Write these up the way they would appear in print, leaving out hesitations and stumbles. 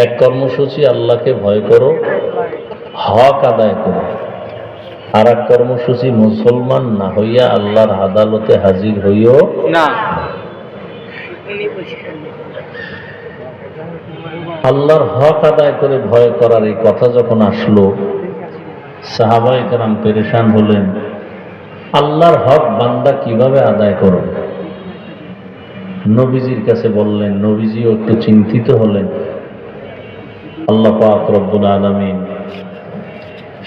এক কর্মসূচি আল্লাহকে ভয় করো, হক আদায় করো। আর এক কর্মসূচি মুসলমান না হইয়া আল্লাহর আদালতে হাজির হইও না। আল্লাহর হক আদায় করে ভয় করার এই কথা যখন আসলো, সাহাবায়ে কেরাম পেরেশান হলেন, আল্লাহর হক বান্দা কিভাবে আদায় করবে? নবীজির কাছে বললেন, নবীজিও একটু চিন্তিত হলেন। আল্লাহ পাক রব্বুল আলামিন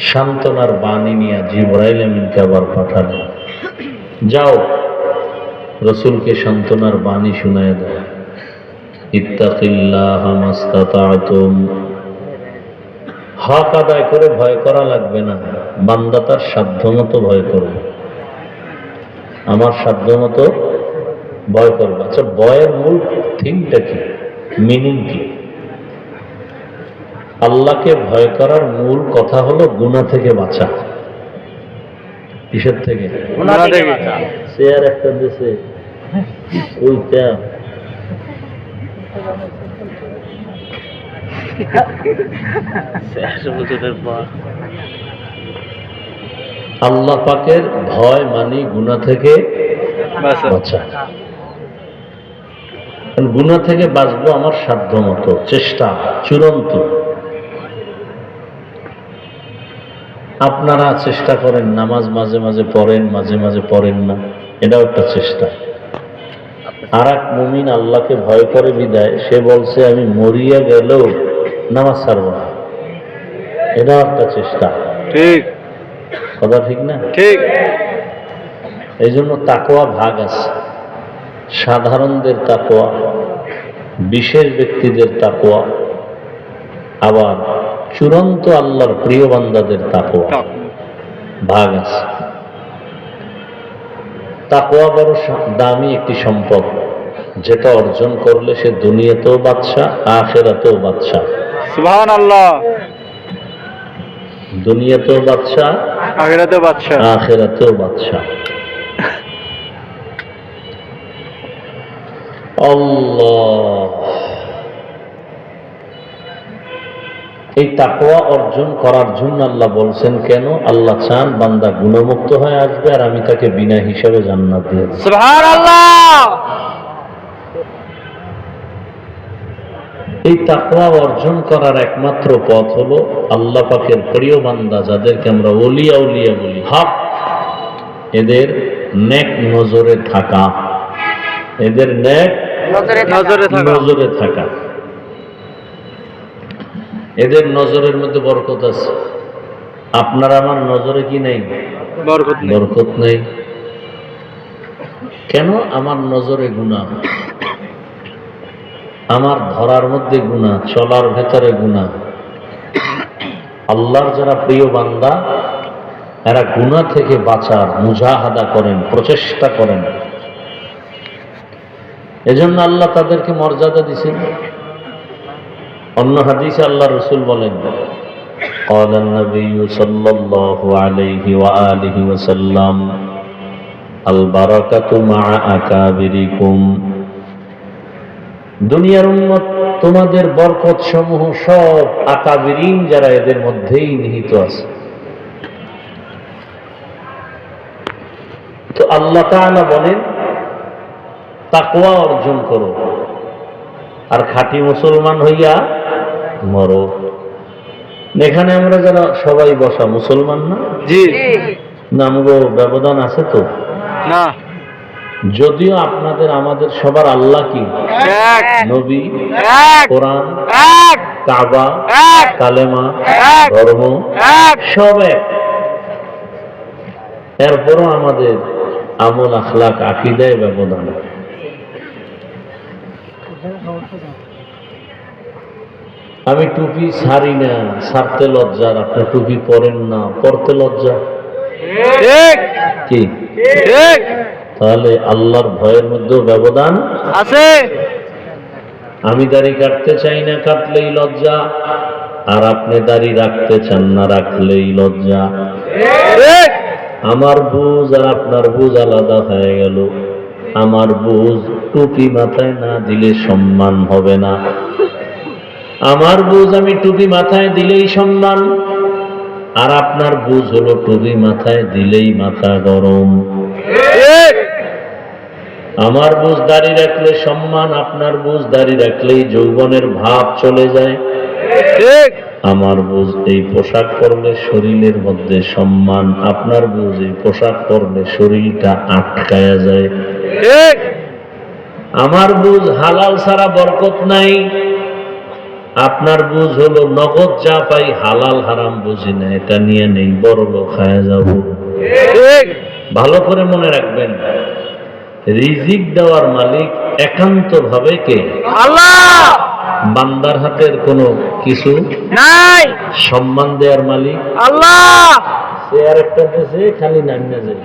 সান্ত্বনার বাণী নিয়ে জিবরাইল আমিনকে আবার পাঠালেন, যাও রসুলকে সান্ত্বনার বাণী শুনায় দাও। ইত্তাকিল্লাহ মাস্তাতাতুম, হক আদায় করে ভয় করা লাগবে না, বান্দা তার সাধ্যমতো ভয় করবে। আমার সাধ্যমতো ভয় করবে। আচ্ছা, ভয়ের মূল থিমটা কি, মিনিং কি? আল্লাহকে ভয় করার মূল কথা হলো গুনাহ থেকে বাঁচা। কিসের থেকে? গুনাহ থেকে। শেয়ার একটা দেশে ওইটা আল্লাহ পাকের ভয় মানে গুনাহ থেকে বাঁচা। গুনাহ থেকে বাঁচবো আমার সাধ্য মতো, চেষ্টা চূড়ান্ত। আপনারা চেষ্টা করেন, নামাজ মাঝে মাঝে পড়েন, মাঝে মাঝে পড়েন না, এটাও একটা চেষ্টা। আর এক মুমিন আল্লাহকে ভয় করে বিদায় সে বলছে আমি মরিয়া গেলেও নামাজ ছাড়ব না, এটাও একটা চেষ্টা। ঠিক কথা ঠিক না? ঠিক। এই জন্য তাকওয়া ভাগ আছে, সাধারণদের তাকওয়া, বিশেষ ব্যক্তিদের তাকওয়া, আবার চূড়ান্ত আল্লাহর প্রিয় বান্দাদের তাকওয়া ভাগ আছে। তাকওয়া বড় দামি একটি সম্পদ, যেটা অর্জন করলে সে দুনিয়াতেও বাদশা, আখিরাতেও বাদশা। সুবহানাল্লাহ। দুনিয়াতেও বাদশা, আখিরাতেও বাদশা, আখিরাতেও বাদশা। আল্লাহ, এই তাকওয়া অর্জন করার জন্য আল্লাহ বলছেন কেন? আল্লাহ চান বান্দা গুণমুক্ত হয়ে আসবে আর আমি তাকে বিনা হিসাবে জান্নাত দিয়ে দেব। সুবহানাল্লাহ। এই তাকওয়া অর্জন করার একমাত্র পথ হলো আল্লাহ পাকের প্রিয় বান্দা যাদেরকে আমরা ওলিয়া উলিয়া বলি, হক, এদের নেক নজরে থাকা, এদের নেক নজরে থাকা। এদের নজরের মধ্যে বরকত আছে। আপনার আমার নজরে কি নেই? বরকত নেই। কেন? আমার নজরে গুনাহ, আমার ধরার মধ্যে গুনাহ, চলার ভেতরে গুনাহ। আল্লাহর যারা প্রিয় বান্দা এরা গুনাহ থেকে বাঁচার মুজাহাদা করেন, প্রচেষ্টা করেন। এজন্য আল্লাহ তাদেরকে মর্যাদা দিয়েছেন। অন্য হাদিসে আল্লাহ রসুল বলেন, قال النبي صلى الله عليه وآله وسلم البركة مع أكابركم। দুনিয়ার উম্মত, তোমাদের বরকত সমূহ সব আকাবিরিন যারা এদের মধ্যেই নিহিত আছে। তো আল্লাহ তাআলা বলেন তাকওয়া অর্জন করো আর খাঁটি মুসলমান হইয়া মরো। এখানে আমরা যারা সবাই বসা মুসলমান না? জি। নামগো ব্যবধান আছে তো? না। যদিও আপনাদের আমাদের সবার আল্লাহ কি? এক। নবী এক, কোরআন এক, কাবা এক, কালেমা এক, ধর্ম এক, সব এক। এরপরও আমাদের আমল, আখলাক, আকীদায় ব্যবধান। আমি টুপি ছাড়ি না, ছাড়তে লজ্জার। আপনি টুপি পরেন না, পরতে লজ্জা। ঠিক কি? ঠিক। তাহলে আল্লাহর ভয়ের মধ্যেও ব্যবধান আছে। আমি দাড়ি কাটতে চাই না, কাটলেই লজ্জা, আর আপনি দাড়ি রাখতে চান না, রাখলেই লজ্জা। ঠিক। আমার বুঝ আর আপনার বুঝ আলাদা হয়ে গেল। আমার বুঝ টুপি মাথায় না দিলে সম্মান হবে না, আমার বুঝ আমি টুপি মাথায় দিলেই সম্মান, আর আপনার বুঝ হলো টুপি মাথায় দিলেই মাথা গরম। আমার বুঝ দাড়ি রাখলে সম্মান, আপনার বুঝ দাড়ি রাখলেই যৌবনের ভাব চলে যায়। আমার বুঝ এই পোশাক পরলে শরীরের মধ্যে সম্মান, আপনার বুঝ এই পোশাক পরলে শরীরটা আটকায়া যায়। আমার বুঝ হালাল ছাড়া বরকত নাই, আপনার বুঝ হলো নগদ যা পাই হালাল হারাম বুঝি না, এটা নিয়ে নেই বড় লোক খায়া যাব। ভালো করে মনে রাখবেন, রিজিক দেওয়ার মালিক একান্ত ভাবে কে? আল্লাহ। বান্দার হাতের কোনো কিছু নাই। সম্মান দেওয়ার মালিক আল্লাহ। সে আর একটা দেশে খালি নাম না যায়।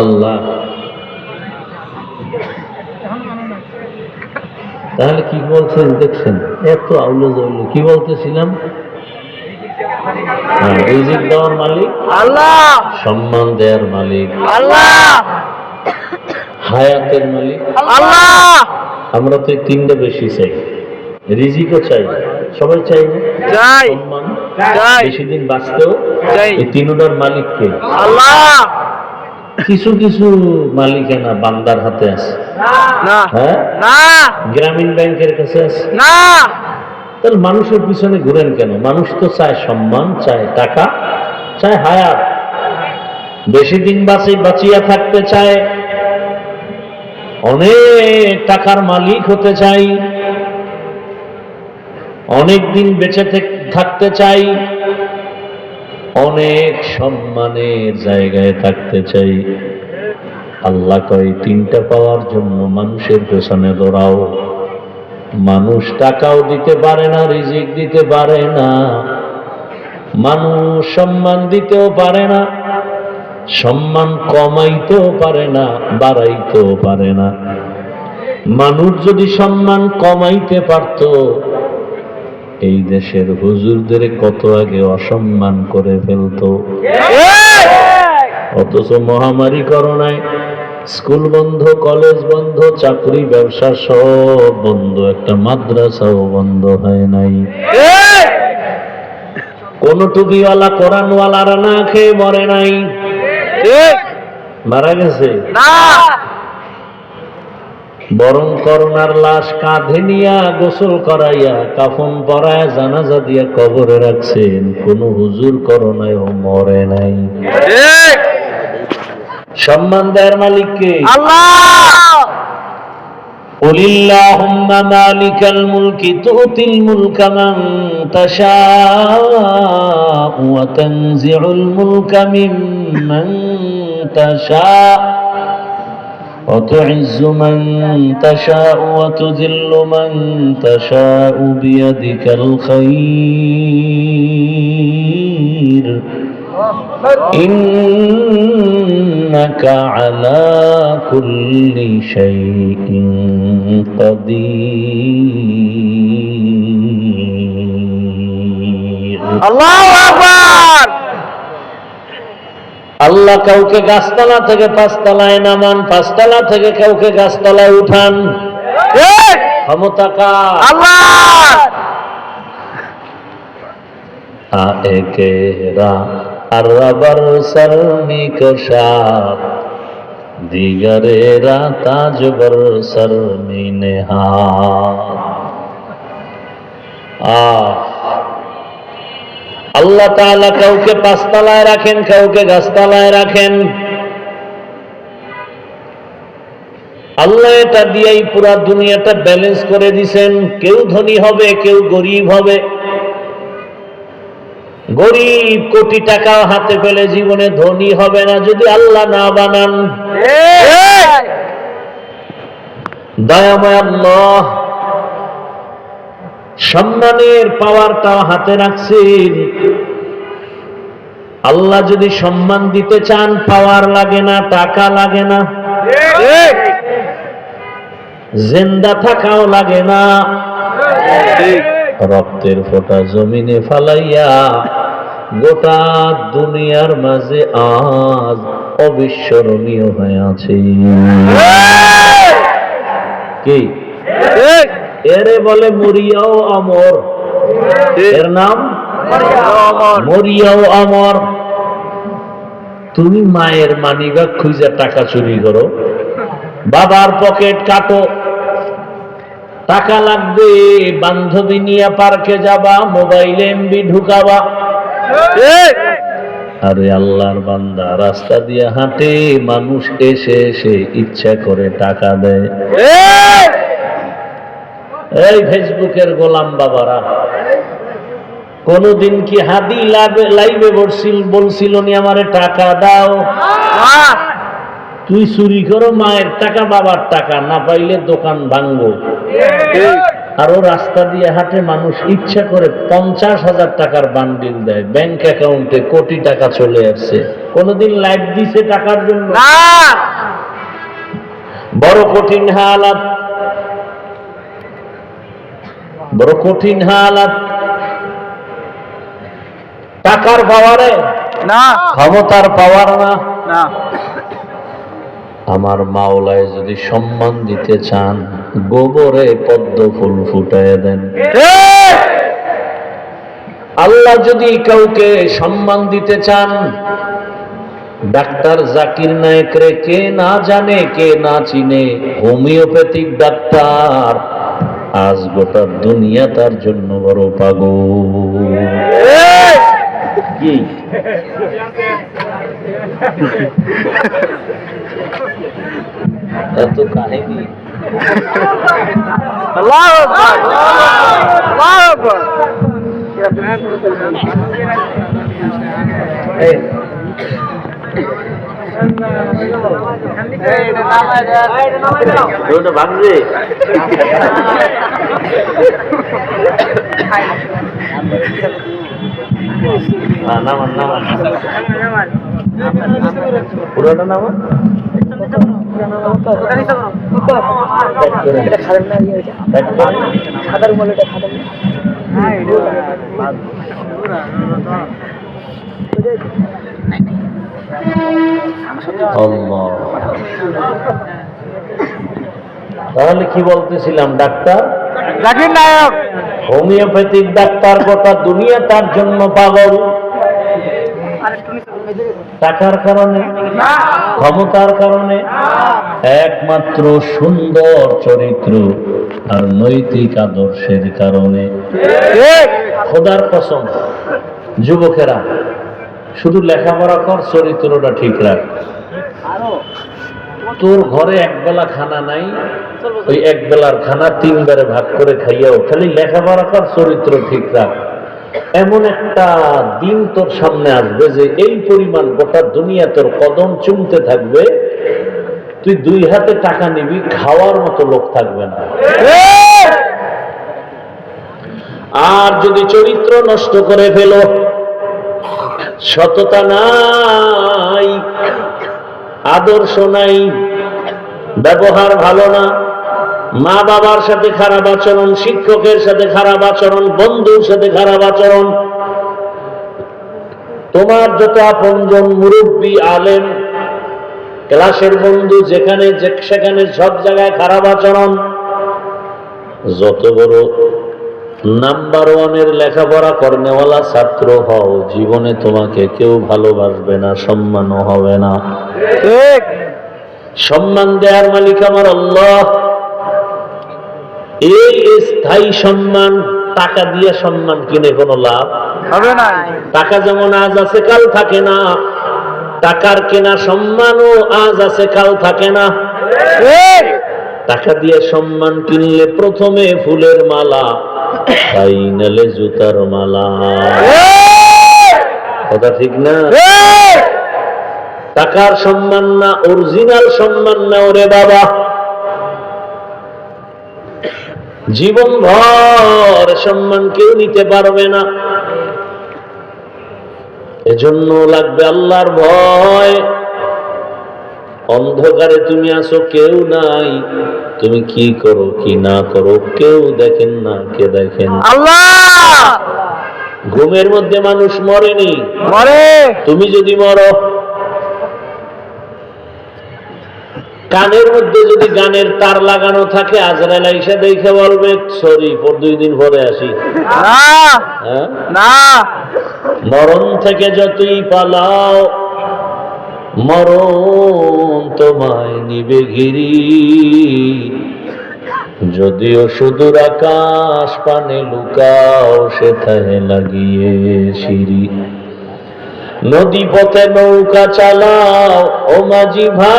আল্লাহ। তাহলে কি বলছেন দেখছেন, এত আউলো জৌলো কি বলতেছিলাম? রিজিক দেওয়ার মালিক আল্লাহ, সম্মান দেওয়ার মালিক আল্লাহ, হায়াতের মালিক আল্লাহ। আমরা তো এই তিনটা বেশি চাই, রিজিকও চাই, সবাই চাই না? চাই। সম্মান চাই, বেশি দিন বাঁচতেও চাই। এই তিনটার মালিক কে? আল্লাহ। কিছু কিছু মালিকানা বান্দার হাতে আছে না? হ্যাঁ না। গ্রামীণ ব্যাংকের কাছে আছে না। তাহলে মানুষের পিছনে ঘুরেন কেন? মানুষ তো চায় সম্মান, চায় টাকা, চায় হায়াত, বেশি দিন বাঁচিয়া থাকতে চায়, অনেক টাকার মালিক হতে চাই, অনেক দিন বেঁচে থাকতে চাই, অনেক সম্মানের জায়গায় থাকতে চাই। আল্লাহ কয় তিনটা পাওয়ার জন্য মানুষের পেছনে দৌড়াও। মানুষ টাকাও দিতে পারে না, রিজিক দিতে পারে না, মানুষ সম্মান দিতেও পারে না, সম্মান কমাইতেও পারে না, বাড়াইতেও পারে না। মানুষ যদি সম্মান কমাইতে পারত, এই দেশের হুজুরদের কত আগে অসম্মান করে ফেলতো। অথচ মহামারী করোনায় স্কুল বন্ধ, কলেজ বন্ধ, চাকরি ব্যবসা সব বন্ধ, একটা মাদ্রাসাও বন্ধ হয় নাই। কোন টুপিওয়ালা কোরআনওয়ালারা না খেয়ে মরে নাই, মারা গেছে না, বরং করোনার লাশ কাঁধে নিয়া গোসল করাইয়া কাফন পরায়া জানাজা দিয়া কবরে রাখছেন, কোন হুজুর করোনায়ও মরে নাই। সম্মান দেওয়ার মালিক কে? আল্লাহ। কুলিল্লাহুম্মা মালিকাল মুলকি তুতিল মুলকা মান তাশাউ ওয়া তানজিউল মুলকা মিম্মান তাশাউ ওয়া তুইজ্জু মান তাশাউ ওয়া তুযিল্লু মান তাশাউ বিয়াদিকাল খায়র ইন্নাকা আলা কুল্লি শাইইন কাদির। আল্লাহু আকবার। আল্লাহ কাউকে গাছতলা থেকে পাঁচতলায় নামান, পাঁচতলা থেকে কাউকে গাছতলায় উঠান, ক্ষমতা কার? আল্লাহ। আয়েকেরা আরবার সরমি কশাব দিগরেরা তাজবর সরমি নেহাত। আল্লাহ তাআলা কাউকে পাঁচতলায় রাখেন, কাউকে গাছতলায় রাখেন। আল্লাহ এটা দিয়েই পুরা দুনিয়াটা ব্যালেন্স করে দিছেন। কেউ ধনী হবে, কেউ গরিব হবে। গরিব কোটি টাকা হাতে পেলে জীবনে ধনী হবে না যদি আল্লাহ না বানান। দয়াময় আল্লাহ সম্মানের পাওয়ারটাও হাতে রাখছেন। আল্লাহ যদি সম্মান দিতে চান, পাওয়ার লাগে না, টাকা লাগে না, জিন্দা থাকাও লাগে না, রক্তের ফোঁটা জমিনে ফালাইয়া গোটা দুনিয়ার মাঝে আজ অবিস্মরণীয় হয়ে আছে। কি এরে বলে মরিয়াও আমর, এর নাম মরিয়াও আমর। তুমি মায়ের মানিব্যাগ খুঁজে টাকা চুরি করো, বাবার পকেট কাটো, টাকা লাগবে, বান্ধবী নিয়ে পার্কে যাবা, মোবাইলে এমবি ঢুকাবা। আরে আল্লাহর বান্দা রাস্তা দিয়ে হাঁটে, মানুষ এসে এসে ইচ্ছা করে টাকা দেয়। এই ফেসবুকের গোলাম বাবারা, কোনদিন কি হাদি লাইভে বলছিল নি আমারে টাকা দাও? তুই চুরি করো মায়ের টাকা, বাবার টাকা, না পাইলে দোকান ভাঙবো। আরো রাস্তা দিয়ে হাঁটে, মানুষ ইচ্ছা করে 50,000 টাকার বান্ডিল দেয়, ব্যাংক অ্যাকাউন্টে কোটি টাকা চলে আসছে। কোনদিন লাইভ দিছে টাকার জন্য? বড় কঠিন হালাত, বড় কঠিন হালাত। টাকার পাওয়ারে না, ক্ষমতার পাওয়ার না। আমার মাওলায় যদি সম্মান দিতে চান, গোবরে পদ্ম ফুল ফুটায় দেন। আল্লাহ যদি কাউকে সম্মান দিতে চান, ডাক্তার জাকির নায়েক রে কে না জানে, কে না চিনে? হোমিওপ্যাথিক ডাক্তার, আজ গোটা দুনিয়া তার জন্য বড় পাগল। কি এত কাহিনী? ভাঙছে পুরোটা নামা তাহলে কি বলতেছিলাম? Doctor Zakir Naik, homeopathic doctor, গোটা দুনিয়া তার জন্য পাগল। টাকার কারণে, ক্ষমতার কারণে? একমাত্র সুন্দর চরিত্র আর নৈতিক আদর্শের কারণে। খোদার কসম, যুবকেরা শুধু লেখাপড়া কর, চরিত্রটা ঠিক রাখ। তোর ঘরে একবেলা খানা নাই, ওই একবেলার খানা 3 বারে ভাগ করে খাইয়াও খালি লেখাপড়া কর, চরিত্র ঠিক রাখ। এমন একটা দিন তোর সামনে আসবে যে এই পরিমাণ গোটা দুনিয়া তোর কদম চুমতে থাকবে, তুই 2 হাতে টাকা নিবি, খাওয়ার মতো লোক থাকবে না। আর যদি চরিত্র নষ্ট করে ফেলো, সততা নাই, আদর্শ নাই, ব্যবহার ভালো না, মা বাবার সাথে খারাপ আচরণ, শিক্ষকের সাথে খারাপ আচরণ, বন্ধুর সাথে খারাপ আচরণ, তোমার যত আপনজন, মুরব্বী, আলেম, ক্লাসের বন্ধু, যেখানে সেখানে সব জায়গায় খারাপ আচরণ। যত বড় নাম্বার 1-এর লেখাপড়া করনেওয়ালা ছাত্র হও, জীবনে তোমাকে কেউ ভালোবাসবে না, সম্মানও হবে না। সম্মান দেওয়ার মালিক আমার আল্লাহ। এই স্থায়ী সম্মান, টাকা দিয়ে সম্মান কিনে কোনো লাভ হবে না। টাকা যেমন আজ আছে কাল থাকে না, টাকার কেনা সম্মানও আজ আছে কাল থাকে না। টাকা দিয়ে সম্মান কিনলে প্রথমে ফুলের মালা, ফাইনালে জুতার মালা। কথা ঠিক না? টাকার সম্মান না, অরিজিনাল সম্মান না ওরে বাবা। জীবন ভর সম্মান কেউ নিতে পারবে না। এজন্য লাগবে আল্লাহর ভয়। অন্ধকারে তুমি আছো, কেউ নাই, তুমি কি করো কি না করো কেউ দেখেন না। কে দেখেন? আল্লাহ। ঘুমের মধ্যে মানুষ মরেনি, মরে। তুমি যদি মরো, কানের মধ্যে যদি গানের তার লাগানো থাকে, আজরাইল আইসা দেখে বলবে সরি, 2 দিন পরে আসি। হ্যাঁ, না মরণ থেকে যতই পালাও, মরণ তোমায় নিবে ঘিরি। যদিও সুদূর আকাশ পানে লুকাও, সেথায় লাগিয়ে সিঁড়ি। নদী পথে নৌকা চালাও ও মাঝি ভাই,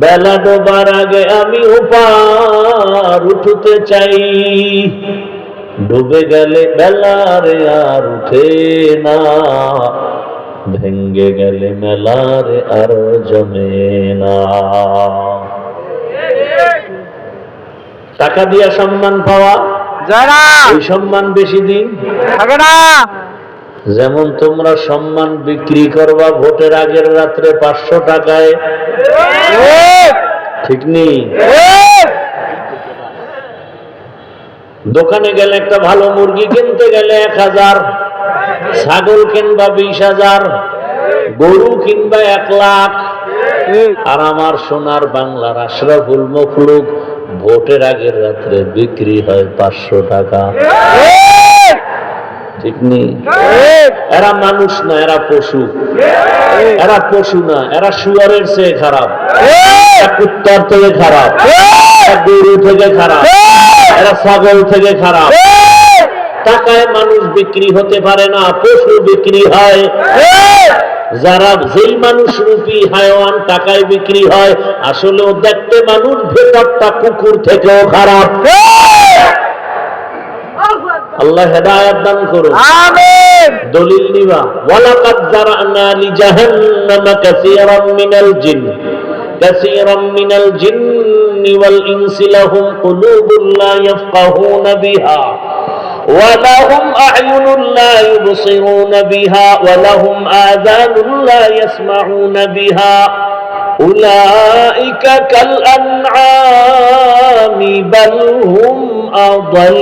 বেলা ডোবার আগে আমি ওপার উঠতে চাই। ডুবে গেলে বেলারে আর উঠে না, ভেঙ্গে গেলে মেলারে আর জমে না। টাকা দিয়া সম্মান পাওয়া যায় না, ওই সম্মান বেশি দিন থাকে না। যেমন তোমরা সম্মান বিক্রি করবা ভোটের আগের রাত্রে 500 টাকায়, ঠিক নেই? দোকানে গেলে একটা ভালো মুরগি কিনতে গেলে 1000, ছাগল কিনবা 20,000, গরু কিনবা 1 লাখ। আর আমার সোনার বাংলার আশরাফুল মখলুক ভোটের আগের রাত্রে বিক্রি হয় 500 টাকা, ঠিক নেই? এরা মানুষ না, এরা পশু। এরা পশু না, এরা শুয়ারের চেয়ে খারাপ, এরা কুত্তার থেকে খারাপ, এরা গরু থেকে খারাপ, এরা ছাগল থেকে খারাপ। টাকায় মানুষ বিক্রি হতে পারে না, পশু বিক্রি হয়। যারা যেই মানুষ রূপী হায়াওয়ান টাকায় বিক্রি হয়, আসলেও দেখতে মানুষ, ভেতরটা কুকুর থেকেও খারাপ। আল্লাহ হেদায়েত দান করুন, আমিন। দলিল নিবা, ওয়ালাকাদ যারানা লিজাহান্নামা কাসীরাম মিনাল জিন্নি ওয়াল ইনসি লাহুম কুলুবুন লা ইয়াফকাহুনা বিহা ওয়া লাহুম আ'য়ুনুন লা ইউবসিরুনা বিহা ওয়া লাহুম আযানুন লা ইয়াসমাউনা বিহা উলাইকা কাল আন'আমি বাল হুম আদাল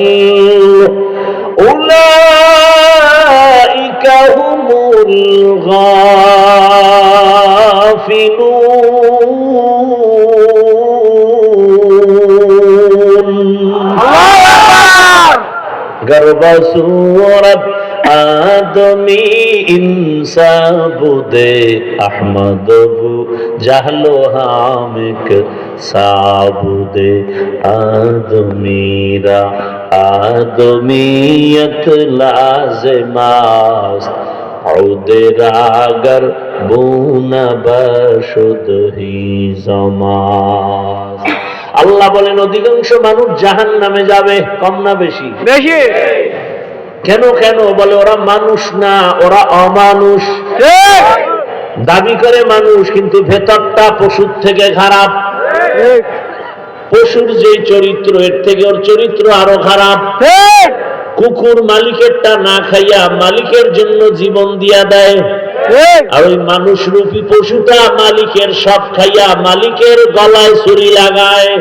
উলাইকা হুমুল গাফিলুন। গর্ব সুরত আদমি ইনসাবুদে আহমদ বু জাহলো হামিক সাবুদে আদমিরা আদমিয়ত লাজমাস উদের আগার বুনা বশুদ হি জমাস। আল্লাহ বলেন অধিকাংশ মানুষ জাহান্নামে যাবে, কম না বেশি? বেশি। কেন কেন? বলে ওরা মানুষ না, ওরা অমানুষ। দাবি করে মানুষ, কিন্তু ভেতরটা পশুর থেকে খারাপ। পশুর যে চরিত্র, এর থেকে ওর চরিত্র আরো খারাপ। কুকুর মালিকেরটা না খাইয়া মালিকের জন্য জীবন দিয়া দেয়, আর ওই মানুষ রূপী পশুটা মালিকের সব খাইয়া মালিকের গলায় ছুরি লাগায়।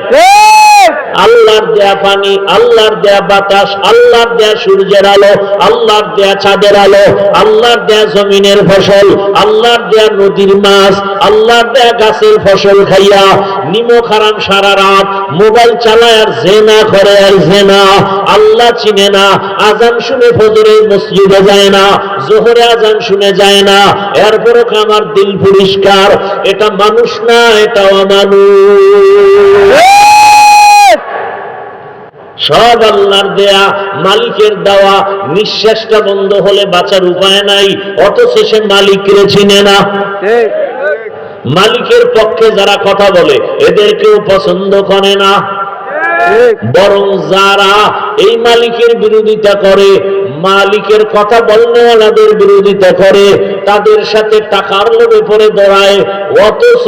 আল্লাহর দেয়া পানি, আল্লাহর দেয়া বাতাস, আল্লাহর দেয়া সূর্যের আলো, আল্লাহর দেয়া চাঁদের আলো, আল্লাহর দেয়া জমিনের ফসল, আল্লাহর দেয়া নদীর মাছ, আল্লাহর দেয়া গাছের ফসল খাইয়া নিমক হারাম সারা রাত, মোবাইল চালায় আর জেনা করে আর জেনা। আল্লাহ চিনে না, আজান শুনে ফজরের মসজিদে যায় না, জোহরে আজান শুনে যায় না, এরপরও আমার দিল পরিষ্কার। এটা মানুষ না, এটা অমানুষ। সব আল্লাহর দেয়া, মালিকের দেওয়া। নিঃশ্বাসটা বন্ধ হলে বাঁচার উপায় নাই, অথচ সে মালিককে চিনে না। মালিকের পক্ষে যারা কথা বলে এদেরকেও পছন্দ করে না, বরং যারা এই মালিকের বিরোধিতা করে, মালিকের কথা বলনেওয়ালাদের বিরোধিতা করে, তাদের সাথে টাকার লোভে পড়ে দৌড়ায়, অথচ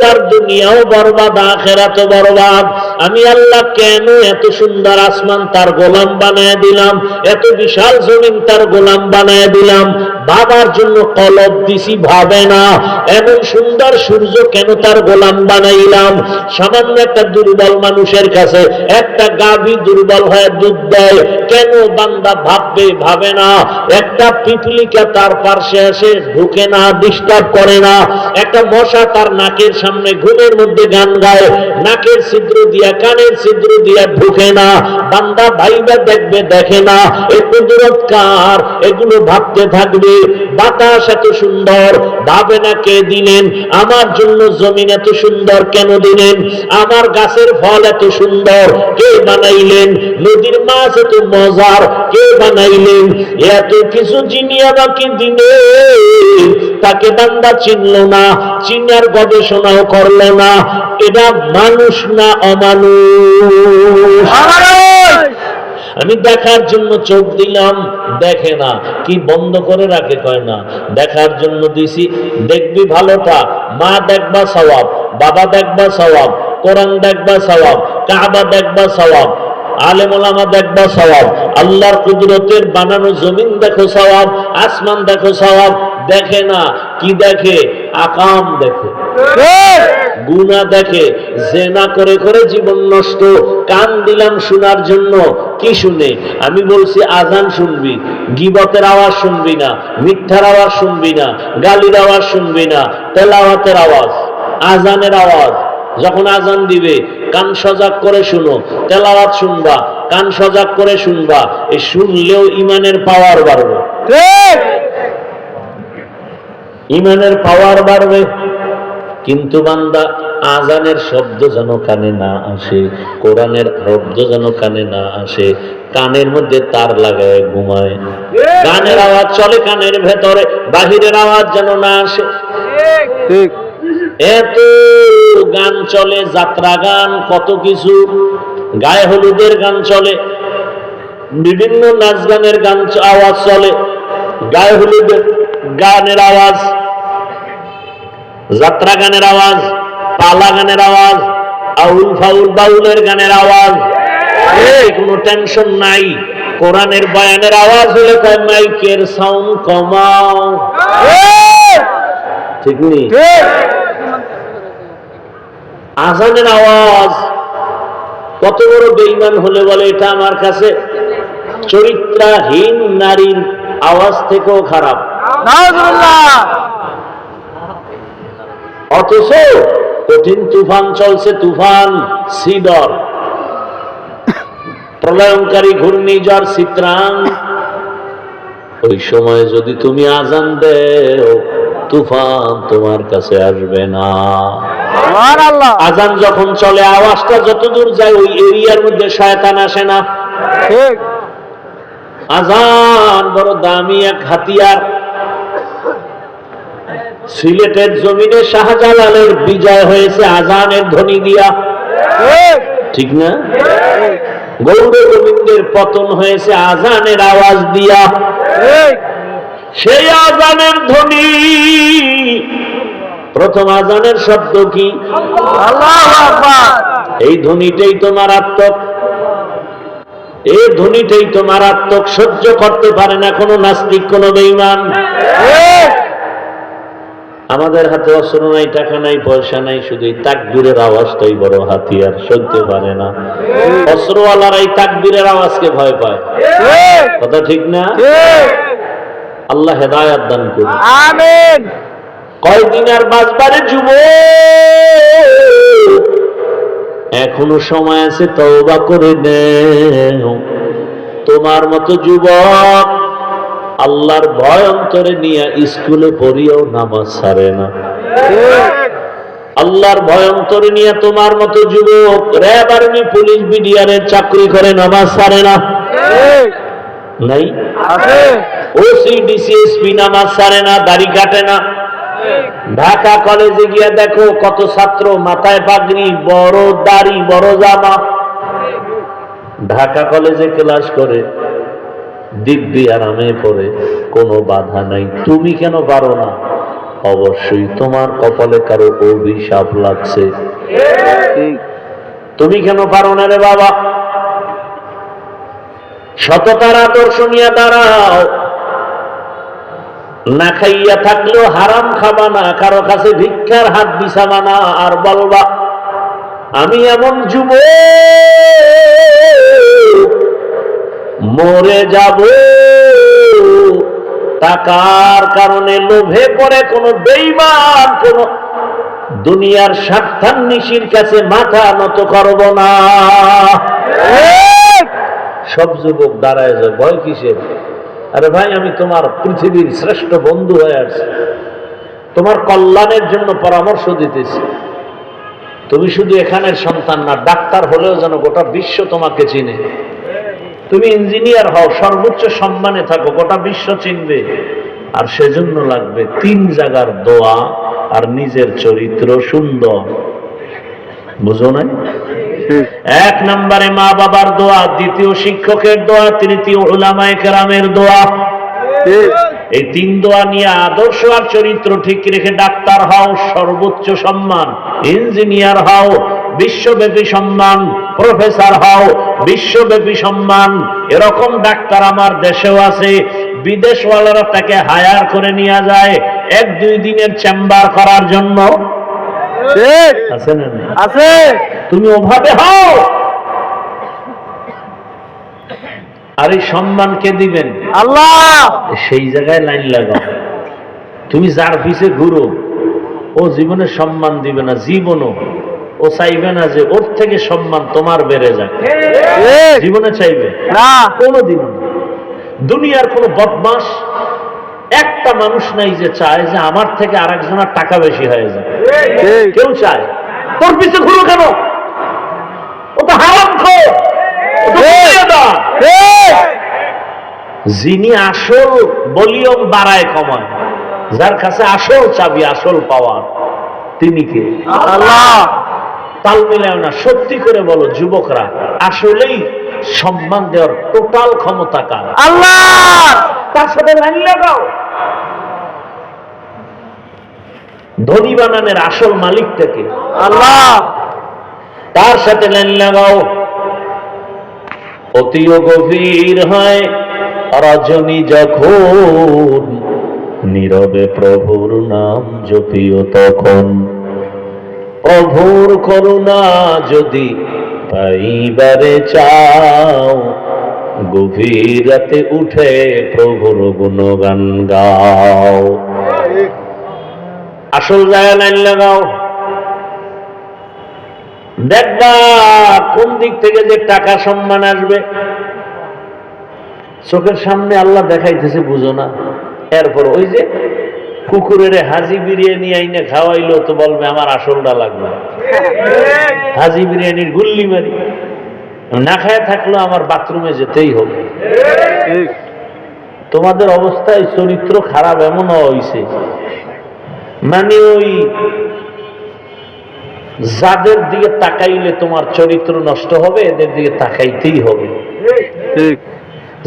তার দুনিয়াও বরবাদ, আখিরাতও বরবাদ। আমি আল্লাহ কেন এত সুন্দর আসমান তার গোলাম বানায় দিলাম, এত বিশাল জমিন তার গোলাম বানায় দিলাম? বাবার জন্য কলব দিছি, ভাবে না। এমন সুন্দর সূর্য কেন তার গোলাম বানাইলাম? সামান্য একটা দুর্বল মানুষের কাছে একটা গাভী দুর্বল হয়ে দুধ দেয়, কেন বান্দা ভাববে ভাবে না। একটা পিপলিকা তার পাশে আসে, ঢুকে না, ডিস্টার্ব করে না। একটা মশা তার নাকের সামনে ঘুমের মধ্যে গান গায়, নাকের ছিদ্র দিয়া কানের ছিদ্র দিয়া ঢুকে না। বান্দা ভাইবা দেখবে, দেখে না। এই কুদরত কার? এগুলো ভাবতে থাকবে। বাতাস এত সুন্দর, ভাবে না কে দিলেন? আমার জন্য জমিন এত সুন্দর কেন দিলেন? আমার গাছের ফল এত সুন্দর কে বানাইলেন? নদীর মাছ এত মজার কে বানাইলেন? এত কিছু যিনি আমাকে দিলেন, তাকে বান্দা চিনল না, চিনার গবেষণাও করল না। এটা মানুষ না অমানুষ? আমি দেখার জন্য চোখ দিলাম, দেখে না। কি বন্ধ করে রাখে? কয় না। দেখার জন্য দিছি, দেখবি ভালোটা। মা দেখবা সওয়াব, বাবা দেখবা সওয়াব, কোরআন দেখবা সওয়াব, কাবা দেখবা সওয়াব, আলেম ওলামা দেখবা সওয়াব, আল্লাহর কুদরতের বানানো জমিন দেখো সওয়াব, আসমান দেখো সওয়াব। দেখে না। কি দেখে? আকাম দেখে, গুনাহ দেখে, জেনা করে করে জীবন নষ্ট। কান দিলাম শোনার জন্য, কি শুনে? আমি বলছি আজান শুনবি, গীবতের আওয়াজ শুনবি না, মিথ্যার আওয়াজ শুনবি না, গালির আওয়াজ শুনবি না, তেলাওয়াতের আওয়াজ, আজানের আওয়াজ। যখন আজান দিবে কান সজাগ করে শুনো, তেলাওয়াত শুনবা, কান সজাগ করে শুনবা। এই শুনলেও ইমানের পাওয়ার বাড়বে, ইমানের পাওয়ার বাড়বে। কিন্তু বান্দা আজানের শব্দ যেন কানে না আসে, কোরআনের শব্দ যেন কানে না আসে, কানের মধ্যে তার লাগায় ঘুমায়। গানের আওয়াজ চলে কানের ভেতরে, বাহিরের আওয়াজ যেন না আসে। ঠিক। এত গান চলে, যাত্রা গান, কত কিছু, গায়ে হলুদের গান চলে, বিভিন্ন নাচ গানের গান আওয়াজ চলে, গায়ে হলুদের গানের আওয়াজ, যাত্রা গানের আওয়াজ, পালা গানের আওয়াজ, আউল ফাউল বাউলের গানের আওয়াজ। কোনো টেনশন নাই। কোরআনের বয়ানের আওয়াজ হলে কয় মাইকের সাউন্ড কমাও। ঠিক নেই? আজানের আওয়াজ কত বড় বেঈমান হলে বলে এটা আমার কাছে চরিত্রহীন নারীর আওয়াজ থেকেও খারাপ। অথচ কঠিন তুফান চলছে, তুফান সিডর, প্রলয়ঙ্কারী ঘূর্ণিঝড় চিত্রাং। ওই সময় যদি তুমি আজান দেও, তুফান তোমার কাছে আসবে না। আজান যখন চলে, আওয়াজটা যত দূর যায় ওই এরিয়ার মধ্যে শয়তান আসে না। আজান বড় দামি এক হাতিয়ার। সিলেটের জমিনে শাহজালালের বিজয় হয়েছে আজানের ধ্বনি দিয়া, ঠিক না? গৌর গোবিন্দের পতন হয়েছে আজানের আওয়াজ দিয়া। সেই আজানের ধ্বনি, প্রথম আজানের শব্দ কি? আল্লাহু আকবার। এই ধ্বনিটাই তো মারাত্মক, এই ধ্বনিটাই তো মারাত্মক। সহ্য করতে পারে না কোনো নাস্তিক, কোনো বেঈমান। আমাদের হাতে অস্ত্র নাই, টাকা নাই, পয়সা নাই, শুধু এই তাকবীরের আওয়াজটাই বড় হাতিয়ার। সইতে পারে না। অস্ত্রওয়ালারাই তাকবীরের আওয়াজকে ভয় পায়। কথা ঠিক না? আল্লাহ হেদায়াত দান করুন, আমিন। কয়দিন আর বাঁচবারে যুবক, এখনো সময় আছে, তওবা করে নেও। তোমার মতো যুবক আল্লাহর ভয় অন্তরে নিয়ে স্কুলে পড়িয়েও নামাজ ছাড়ে না। আল্লাহর ভয় অন্তরে নিয়ে তোমার মতো যুবক র্যাব, আর্মি, পুলিশ, বিডিআরের চাকরি করে নামাজ ছাড়ে না। নাই? ওসি, ডিসিএসপি নামাজ ছাড়ে না, দাড়ি কাটে না। ঢাকা কলেজে গিয়া দেখো কত ছাত্র মাথায় পাগড়ি, বড় দাড়ি, বড় জামা, ঢাকা কলেজে ক্লাস করে, দিব্যি আরামে পড়ে, কোনো বাধা নাই। তুমি কেন পারো না? অবশ্যই তোমার কপালে কারো অভিশাপ লাগছে। তুমি কেন পারো না রে বাবা? সততার আদর্শ নিয়ে দাঁড়াও। না খাইয়া থাকলেও হারাম খাবা না, কারো কাছে ভিক্ষার হাত বিছাবা না, আর বলবা আমি এমন যুবক মরে যাব টাকার কারণে লোভে পড়ে কোন বেঈমান কোন দুনিয়ার স্বার্থান্বেষীর কাছে মাথা নত করব না। সব যুবক দাঁড়ায় যায়, ভয় কিসের? আরে ভাই, আমি তোমার পৃথিবীর শ্রেষ্ঠ বন্ধু হয়ে আসছি, তোমার কল্যাণের জন্য পরামর্শ দিতেছি। তুমি শুধু এখানের সন্তান না, ডাক্তার হলেও যেন গোটা বিশ্ব তোমাকে চিনে। তুমি ইঞ্জিনিয়ার হও, সর্বোচ্চ সম্মানে থাকো, গোটা বিশ্ব চিনবে। আর সেজন্য লাগবে 3 জায়গার দোয়া আর নিজের চরিত্র সুন্দর। বুঝো না? 1 নম্বরে মা বাবার দোয়া, দ্বিতীয় শিক্ষকের দোয়া, তৃতীয় উলামায়ে কেরামের দোয়া। এই 3 দোয়া নিয়ে আদর্শ আর চরিত্র ঠিক রেখে ডাক্তার হও, সর্বোচ্চ সম্মান। ইঞ্জিনিয়ার হও, বিশ্বব্যাপী সম্মান। প্রফেসর হও, বিশ্বব্যাপী সম্মান। এরকম ডাক্তার আমার দেশেও আছে। বিদেশওয়ালারা তাকে হায়ার করে নিয়ে যায় 1-2 দিনের চেম্বার করার জন্য। আছে না? আছে। তুমি ওভাবে হও। আর এই সম্মান কে দিবেন? আল্লাহ। সেই জায়গায় লাইন লাগাও। তুমি যার পিছে ঘুরো ও জীবনে সম্মান দিবে না, জীবনও ও চাইবে না যে ওর থেকে সম্মান তোমার বেড়ে যাক। জীবনে চাইবে না, কোনোদিন। দুনিয়ার কোন বদমাস একটা মানুষ নাই যে চায় যে আমার থেকে আরেকজনের টাকা বেশি হয়ে যায়। কেউ চায়? তোর পিছে ঘুরো কেন? ও তো হারামখোর। যিনি আসল ভলিউম বাড়ায় কমায়, যার কাছে আসল চাবি, আসল পাওয়ার, তিনি কে? আল্লাহ। তাল মিলায় না। সত্যি করে বলো যুবকরা, আসলেই সম্মান দেওয়ার টোটাল ক্ষমতা কার? আল্লাহ। তার সাথে লাইন লাগাও। ধনী বানানের আসল মালিক থেকে আল্লাহ। তার সাথে লাইন লাগাও। অতিও গভীর হয় রজনী যখন, নীরবে প্রভুর নাম জপিও তখন। প্রভুর করুণা যদি পাইবারে চাও, গভীর রাতে উঠে প্রভুর গুণগান গাও। আসল জায়গা লাইন লাগাও। দেখবা কোন দিক থেকে যে টাকা সম্মান আসবে। চোখের সামনে আল্লাহ দেখাইতেছে, বুঝো না। এরপর ওই যে কুকুরের হাজি বিরিয়ানি আইনে খাওয়াইলো তো বলবে আমার আসলটা লাগবে। হাজি বিরিয়ানির গুল্লি মারি না খায় থাকলো আমার বাথরুমে যেতেই হবে। তোমাদের অবস্থায় চরিত্র খারাপ এমন হয়েছে, মানে ওই যাদের দিকে তাকাইলে তোমার চরিত্র নষ্ট হবে, এদের দিকে তাকাইতেই হবে।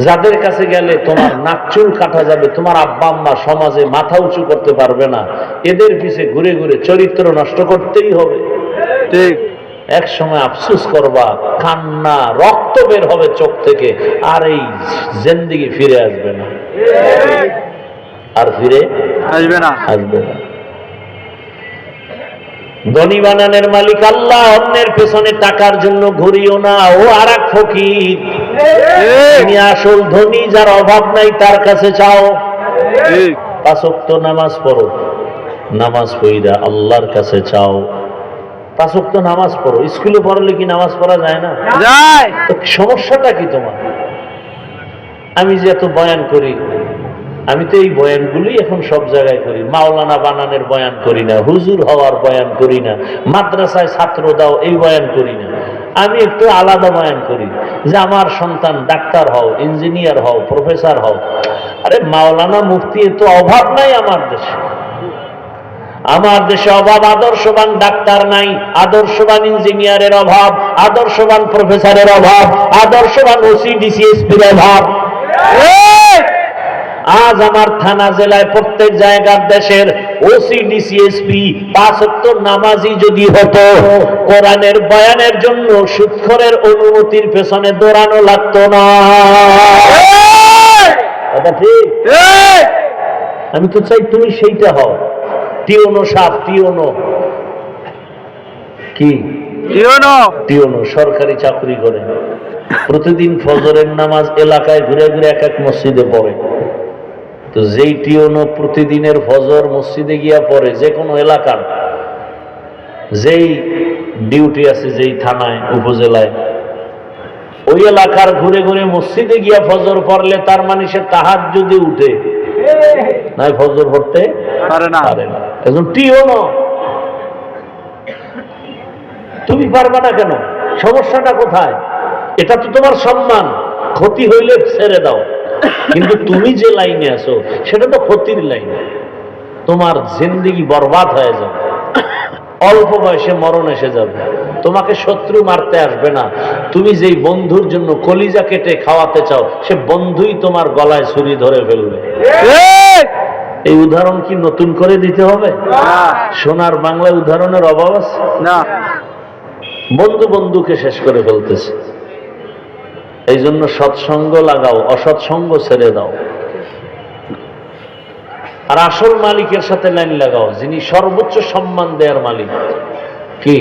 যাদের কাছে গেলে তোমার নাক চুল কাটা যাবে, তোমার আব্বা আম্মা সমাজে মাথা উঁচু করতে পারবে না, এদের পিছে ঘুরে ঘুরে চরিত্র নষ্ট করতেই হবে। ঠিক। এক সময় আফসোস করবা, কান্না, রক্ত বের হবে চোখ থেকে, আর এই জিন্দেগি ফিরে আসবে না। আর ফিরে আসবে না, আসবে না। ধনী বানানের মালিক আল্লাহ। অন্যের পেছনে টাকার জন্য ঘুরিও না, ও আর এক ফকির। তিনি আসল ধনী, যার অভাব নাই, তার কাছে চাও। 5 ওয়াক্ত নামাজ পড়ো, নামাজ পড়া আল্লাহর কাছে চাও। 5 ওয়াক্ত নামাজ পড়ো। স্কুলে পড়লে কি নামাজ পড়া যায় না? যায়। তো সমস্যাটা কি তোমার? আমি যে এত বয়ান করি, আমি তো এই বয়ানগুলি এখন সব জায়গায় করি। মাওলানা বানানের বয়ান করি না, হুজুর হওয়ার বয়ান করি না, মাদ্রাসায় ছাত্র দাও এই বয়ান করি না। আমি একটু আলাদা বয়ান করি যে আমার সন্তান ডাক্তার হও, ইঞ্জিনিয়ার হও, প্রফেসর হও। আরে মাওলানা মুফতি তো অভাব নাই আমার দেশে। আমার দেশে অভাব আদর্শবান ডাক্তার নাই, আদর্শবান ইঞ্জিনিয়ারের অভাব, আদর্শবান প্রফেসরের অভাব, আদর্শবান ওসি ডিসিএসপির অভাব। আজ আমার থানা জেলায় প্রত্যেক জায়গার দেশের ওসি ডিসিএসপি 5 ওয়াক্ত নামাজি যদি হতো, কোরআনের বয়ানের জন্য সুদখোরের অনুমতির পেছনে দৌড়ানো লাগতো না। এটা ঠিক। আমি তো চাই তুমি সেইটা হও। টিওনো সাপ, টিওনো কি? টিওনো সরকারি চাকরি করে, প্রতিদিন ফজরের নামাজ এলাকায় ঘুরে ঘুরে এক এক মসজিদে পড়ে। তো যেই টিওনো প্রতিদিনের ফজর মসজিদে গিয়া পড়ে, যে কোনো এলাকার যেই ডিউটি আছে যেই থানায় উপজেলায়, ওই এলাকার ঘুরে ঘুরে মসজিদে গিয়া ফজর পড়লে তার মানে সে তাহাজ্জুদে উঠে নাই, ফজর পড়তে পারে না। একজন টিওনো। তুমি পারবা না কেন? সমস্যাটা কোথায়? এটা তো তোমার সম্মান, ক্ষতি হইলে ছেড়ে দাও। কিন্তু তুমি যে লাইনে আছো সেটা তো ক্ষতির লাইন, তোমার জিন্দেগি বরবাদ হয়ে যাবে, অল্প বয়সে মরণ এসে যাবে, তোমাকে শত্রু মারতে আসবে না। তুমি যেই বন্ধুর জন্য কলিজা কেটে খাওয়াতে চাও সে বন্ধুই তোমার গলায় ছুরি ধরে ফেলবে। এই উদাহরণ কি নতুন করে দিতে হবে? সোনার বাংলায় উদাহরণের অভাব আছে না। বন্ধু বন্ধুকে শেষ করে ফেলতেছে। এই জন্য সৎসঙ্গ লাগাও, অসৎসঙ্গ ছেড়ে দাও। আর আসল মালিকের সাথে লাইন লাগাও, যিনি সর্বোচ্চ সম্মান দেওয়ার মালিক। কি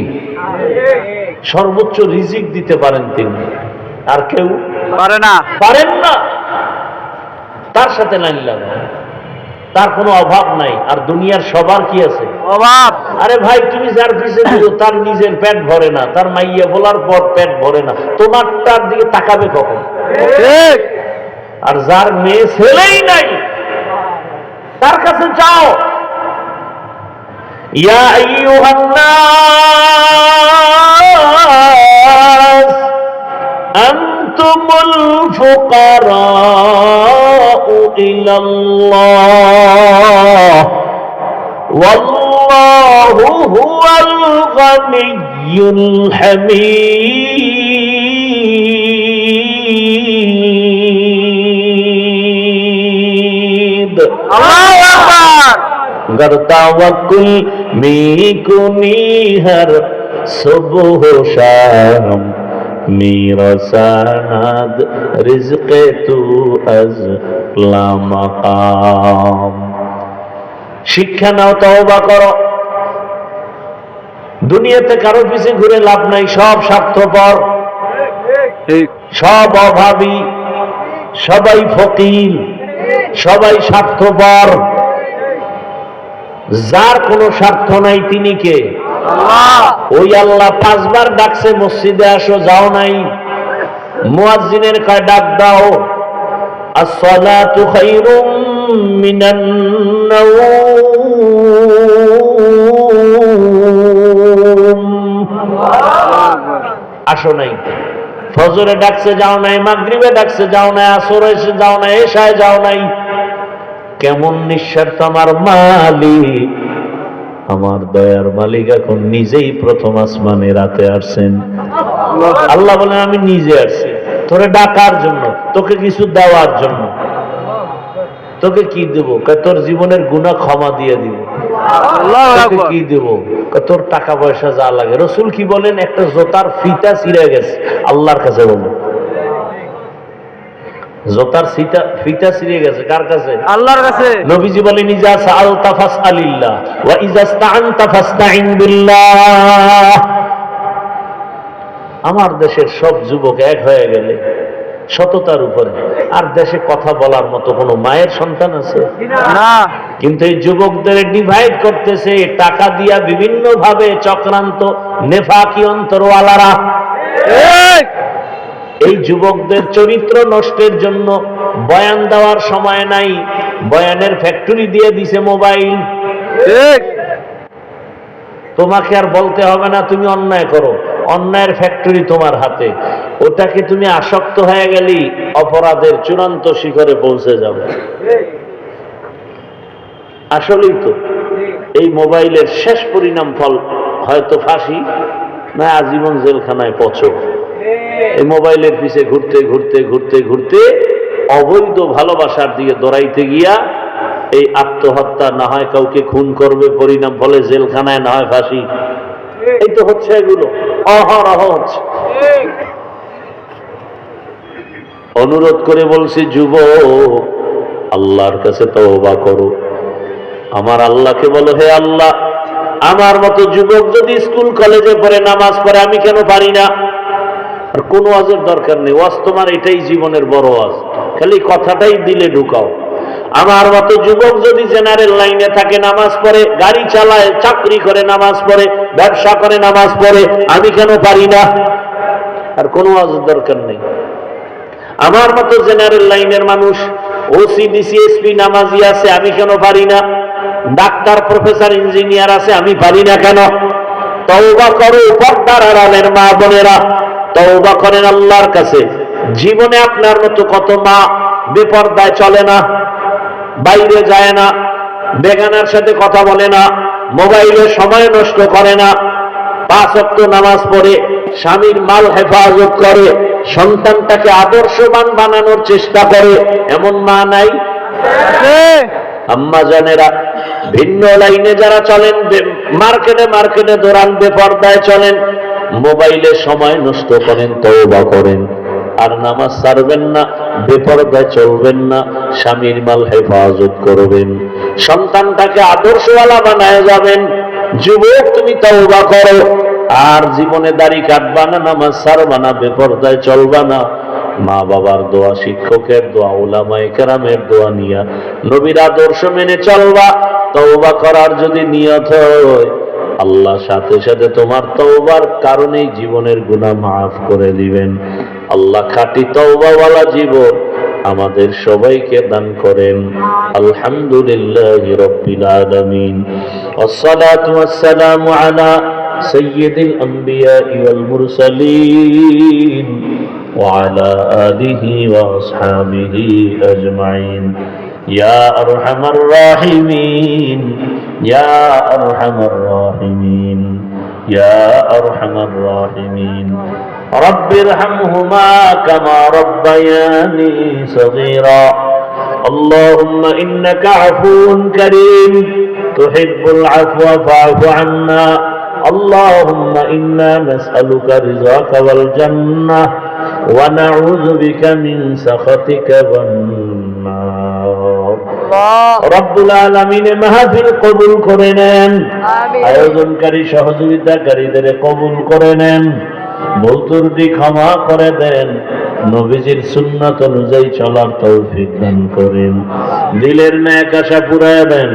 সর্বোচ্চ রিজিক দিতে পারেন তিনি, আর কেউ পারেন না। তার সাথে লাইন লাগাও, তার কোনো অভাব নাই। আর দুনিয়ার সবার কি আছে? অভাব। আরে ভাই, তুমি যার পিছে দিও তার নিজের পেট ভরে না, তার মাইয়া বলার পর পেট ভরে না, তোমারটার দিকে তাকাবে কখন? আর যার মেয়ে ছেলেই নাই তার কাছে যাও। ইয়া আইয়ুহান নাস আনতুমুল ফুকারাউ ইলাল্লাহ ওয়াল্লাহু হুয়াল গানিয়্যুল হামিদ। আল্লাহু আকবার। गर तवक्कुल में कुनी हर सुबह शाम मेरा सनद रिज़्क़ तू अज़ ला मकाम। শিক্ষা নাও, তওবা করো। দুনিয়াতে কারো পিছে ঘুরে লাভ নাই, সব স্বার্থপর, সব অভাবী, সবাই ফকির, সবাই স্বার্থপর। যার কোনো স্বার্থ নাই তিনি কে? আল্লাহ। ওই আল্লাহ 5 বার ডাকছে মসজিদে আসো, যাও নাই। মুয়াজ্জিনের কয় ডাক দাও, আসসালাতু খায়রুম মিনান নাওম। আসো নাই। ফজরে ডাকছে যাও নাই, মাগরিবে ডাকছে যাও নাই, আসরে এসে যাও নাই, এশায় যাও নাই। কেমন নিঃস্বার্থ আমার মালিক, আমার দয়ার মালিক এখন নিজেই প্রথম আসমানে রাতে আসছেন। আল্লাহ বলেন আমি নিজে আসছি তোরে ডাকার জন্য, তোকে কিছু দেওয়ার জন্য। তোকে কি দেব? তোর জীবনের গুনাহ ক্ষমা দিয়ে দিব। তোকে কি দেব? তোর টাকা পয়সা যা লাগে। রাসূল কি বলেন? একটা জোতার ফিতা ছিঁড়ে গেছে, আল্লাহর কাছে বলেন জোতার ফিতা ছিঁড়ে গেছে, কার কাছে? আল্লাহর কাছে। নবীজি বলেন ইজা সাআলতা ফাসআলিল্লাহ ওয়া ইজা ইসতাআনতা ফাসতাইন বিল্লাহ। আমার দেশের সব যুবক এক হয়ে গেলে সততার উপরে, আর দেশে কথা বলার মতো কোনো মায়ের সন্তান আছে না। কিন্তু এই যুবকদের ডিভাইড করতেছে টাকা দিয়া বিভিন্ন ভাবে চক্রান্ত নেফাকি অন্তরওয়ালারা। এই যুবকদের চরিত্র নষ্টের জন্য বয়ান দেওয়ার সময় নাই, বয়ানের ফ্যাক্টরি দিয়ে দিছে মোবাইল। তোমাকে আর বলতে হবে না তুমি অন্যায় করো, অন্যায়ের ফ্যাক্টরি তোমার হাতে। ওটাকে তুমি আসক্ত হয়ে গেলি অপরাধের চূড়ান্ত শিখরে পৌঁছে যাবে। আসলেই তো এই মোবাইলের শেষ পরিণাম ফল হয়তো ফাঁসি, না আজীবন জেলখানায় পচো। এই মোবাইলের পিছে ঘুরতে ঘুরতে ঘুরতে ঘুরতে অবৈধ ভালোবাসার দিকে দৌড়াইতে গিয়া এই আত্মহত্যা, না হয় কাউকে খুন করবে, পরিণাম ফলে জেলখানায়, না হয় ফাঁসি। এই তো হচ্ছে, এগুলো অহরহ হচ্ছে। অনুরোধ করে বলছি যুবক, আল্লাহর কাছে তওবা করো। আমার আল্লাহকে বলো, হে আল্লাহ, আমার মতো যুবক যদি স্কুল কলেজে পড়ে নামাজ পড়ে আমি কেন পারি না? আর কোন ওয়াজের দরকার নেই, ওয়াজ তোমার এটাই জীবনের বড় ওয়াজ, খালি কথাটাই দিলে ঢুকাও। আমার মতো যুবক যদি জেনারেল লাইনে থাকে, নামাজ পড়ে, গাড়ি চালায়, চাকরি করে নামাজ পড়ে, ব্যবসা করে নামাজ পড়ে, আমি কেন পারি না? আর কোনো ওয়াজের দরকার নেই। আমার মতো জেনারেল লাইনের মানুষ ওসি ডিসি এসপি নামাজি আছে, আমি কেন পারি না? ডাক্তার প্রফেসর ইঞ্জিনিয়ার আছে, আমি পারি না কেন? তওবা করো পর্দার আড়ালের মা বোনেরা, তওবা করেন আল্লাহর কাছে। জীবনে আপনার মতো কত মা বেপর্দায় চলে না, বাইরে যায় না, বেগানার সাথে কথা বলে না, মোবাইলে সময় নষ্ট করে না, 5 ওয়াক্ত নামাজ পড়ে, স্বামীর মাল হেফাজত করে, সন্তানটাকে আদর্শবান বানানোর চেষ্টা করে, এমন মা নাই? আম্মা জানেরা, ভিন্ন লাইনে যারা চলেন, মার্কেটে মার্কেটে দৌড়ান, বেপর্দায় চলেন, মোবাইলে সময় নষ্ট করেন, তওবা করেন। আর নামাজ ছাড়বেন না, বেপরদায় চলবেন না, স্বামীর মাল হেফাজত করবেন, সন্তানটাকে আদর্শওয়ালা বানায় যাবেন। যুবক, তুমি তওবা করো, আর জীবনে দাড়ি কাটবা না, নামাজ ছাড়বা না, বেপরদায় চলবা না। মা বাবার দোয়া, শিক্ষকের দোয়া, উলামায়ে কেরামের দোয়া নিয়া নবীর আদর্শ মেনে চলবা। তওবা করার যদি নিয়ত হয়, আল্লাহ সাথে সাথে তোমার তওবার কারণেই জীবনের গুনাহ মাফ করে দিবেন। আল্লাহ খাঁটি তওবাওয়ালা জীবন আমাদের সবাইকে দান করেন। আলহামদুলিল্লাহি রাব্বিল আলামিন, ওয়াসসালাতু ওয়াসসালামু আলা সাইয়্যিদিল আমবিয়া ওয়াল মুরসালিন ওয়া আলা আলিহি ওয়া আসহাবিহি আজমাইন। ইয়া আরহামার রাহিমিন, ইয়া আরহামার রাহিমিন, ইয়া আরহামার রাহিমিন। رب ارحمهما كما ربياني صغيرا. اللهم إنك عفو كريم تحب العفو فاعف عنا. اللهم إنا نسألك رضاك والجنة ونعوذ بك من سخطك والنار. রব্বুল আলামিন মাহফিল কবুল করে নেন, আয়োজনকারী সহযোগিতাকারীদের কবুল করে নেন, ভুল ত্রুটি ক্ষমা করে দেন, নবীজির সুন্নাত অনুযায়ী চলার তৌফিক দান করেন, দিলের নেক আশা পুরায় দেন।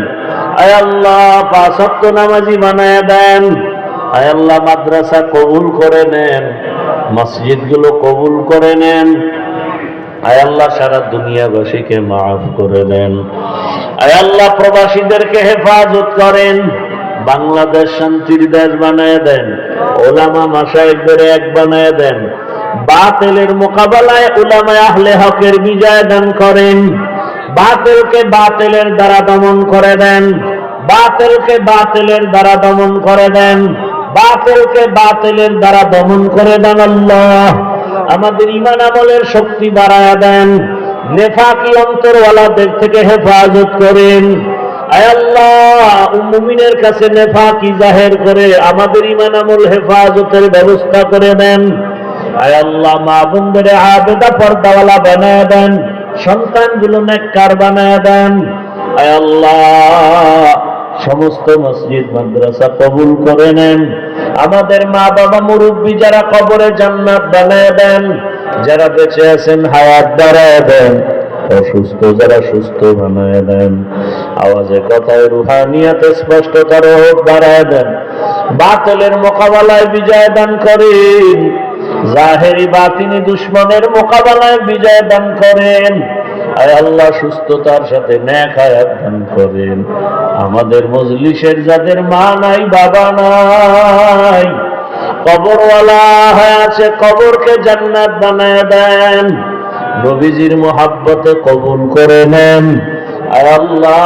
আয় আল্লাহ, 5 ওয়াক্ত নামাজি বানায় দেন। আয় আল্লাহ, মাদ্রাসা কবুল করে নেন, মসজিদগুলো কবুল করে নেন। আয় আল্লাহ, সারা দুনিয়াবাসীকে মাফ করে দেন। আয় আল্লাহ, প্রবাসীদেরকে হেফাজত করেন, বাংলাদেশ শান্তির দেশ বানায় দেন, ওলামা মাশায়েখদের এক বানায় দেন, বাতিলের মোকাবেলায় উলামায়ে আহলে হকের বিজয় দান করেন, বাতিলকে বাতিলের দ্বারা দমন করে দেন, বাতিলকে বাতিলের দ্বারা দমন করে দেন, বাতিলকে বাতিলের দ্বারা দমন করে দেন। আল্লাহ, আমাদের ঈমান আমলের শক্তি বাড়ায়া দেন, নেফাকি অন্তরওয়ালাদের থেকে হেফাজত করেন। আয় আল্লাহ, মুমিনের কাছে নেফাকি জাহের করে আমাদের ঈমান আমল হেফাজতের ব্যবস্থা করে দেন। আয় আল্লাহ, মা বোনদের আবেদা পর্দাওয়ালা বানায় দেন, সন্তানগুলো নেককার বানায় দেন। আয় আল্লাহ, সমস্ত মসজিদ মাদ্রাসা কবুল করে নেন, আমাদের মা বাবা মুরব্বী যারা কবরে জান্নাত বানায় দেন, যারা বেঁচে আছেন হায়াত বাড়ায় দেন, অসুস্থ যারা সুস্থ বানায় দেন, আওয়াজে কথায় রুহানিয়াতে স্পষ্টতার বাড়ায় দেন, বাতিলের মোকাবেলায় বিজয় দান করেন, জাহেরি বাতিনি দুশ্মনের মোকাবেলায় বিজয় দান করেন। আয় আল্লাহ, সুস্থতার সাথে নেক হায়াত দান করেন। আমাদের মজলিসের যাদের মা নাই, বাবা নাই, কবরওয়ালা হয়ে আছে, কবরকে জান্নাত বানায় দেন, নবীজির মোহাব্বতে কবুল করে নেন। আয় আল্লাহ,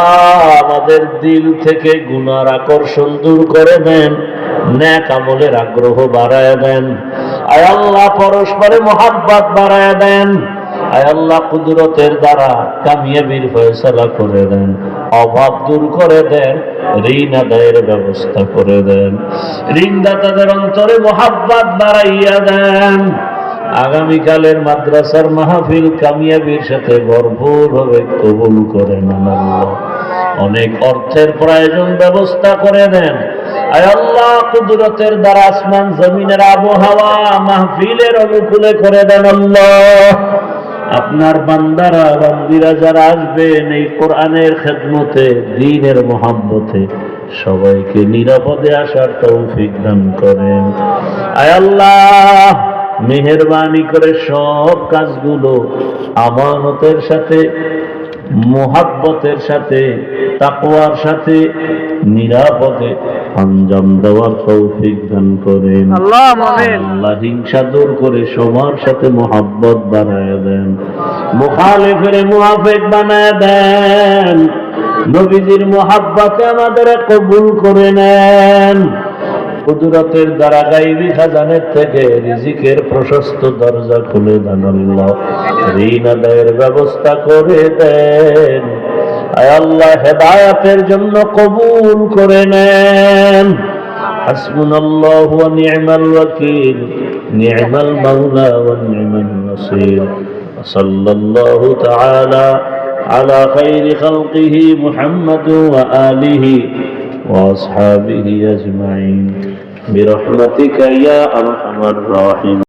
আমাদের দিল থেকে গুনার আকর্ষণ দূর করে দেন, নেক আমলের আগ্রহ বাড়ায় দেন। আয় আল্লাহ, পরস্পরে মোহাব্বত বাড়ায় দেন। আয় আল্লাহ, কুদরতের দ্বারা কামিয়াবির ফয়সালা করে দেন, অভাব দূর করে দেন, ঋণ আদায়ের ব্যবস্থা করে দেন, ঋণদাতাদের অন্তরে মোহাব্বত বাড়াইয়া দেন। আগামীকালের মাদ্রাসার মাহফিল কামিয়াবির সাথে ভরপুর হবে কবুল করে নেন। আল্লাহ, অনেক অর্থের প্রয়োজন ব্যবস্থা করে দেন। আয় আল্লাহ কুদরতের দ্বারা আসমান জমিনের আবহাওয়া মাহফিলের অনুকূলে করে দেন আল্লাহ। আপনার বান্দারা বান্দিরা যারা আসবেন এই কোরআনের খেদমতে, দ্বীনের মোহাব্বতে, সবাইকে নিরাপদে আসার তৌফিক দান করেন। আয় আল্লাহ মেহেরবানি করে সব কাজগুলো আমানতের সাথে, মোহাব্বতের সাথে, তাকওয়ার সাথে নিরাপদে আঞ্জাম দেওয়ার তৌফিক দান করেন। আল্লাহ হিংসা দূর করে সবার সাথে মোহাব্বত বানায় দেন, মুখালিফের মুআফিক বানায় দেন, নবীজির মোহাব্বতে আমাদের কবুল করে নেন। কুদরতের দ্বারা গায়বী খাজানের থেকে রিজিকের প্রশস্ত দরজা খুলে দেন আল্লাহ, ঋণ আদায়ের ব্যবস্থা করে দেন। আয় আল্লাহ হেদায়েতের জন্য কবুল করে নেন। হাসবুনাল্লাহু ওয়া নি'মাল ওয়াকিল, নি'মাল মাওলা ওয়া নি'মান নাসির। সাল্লাল্লাহু তাআলা আলা খায়রি খালকিহি মুহাম্মাদ ওয়া আলিহি ওয়া আসহাবিহি আজমাইন বিরহমাতিকা ইয়া আরহামার রাহিম।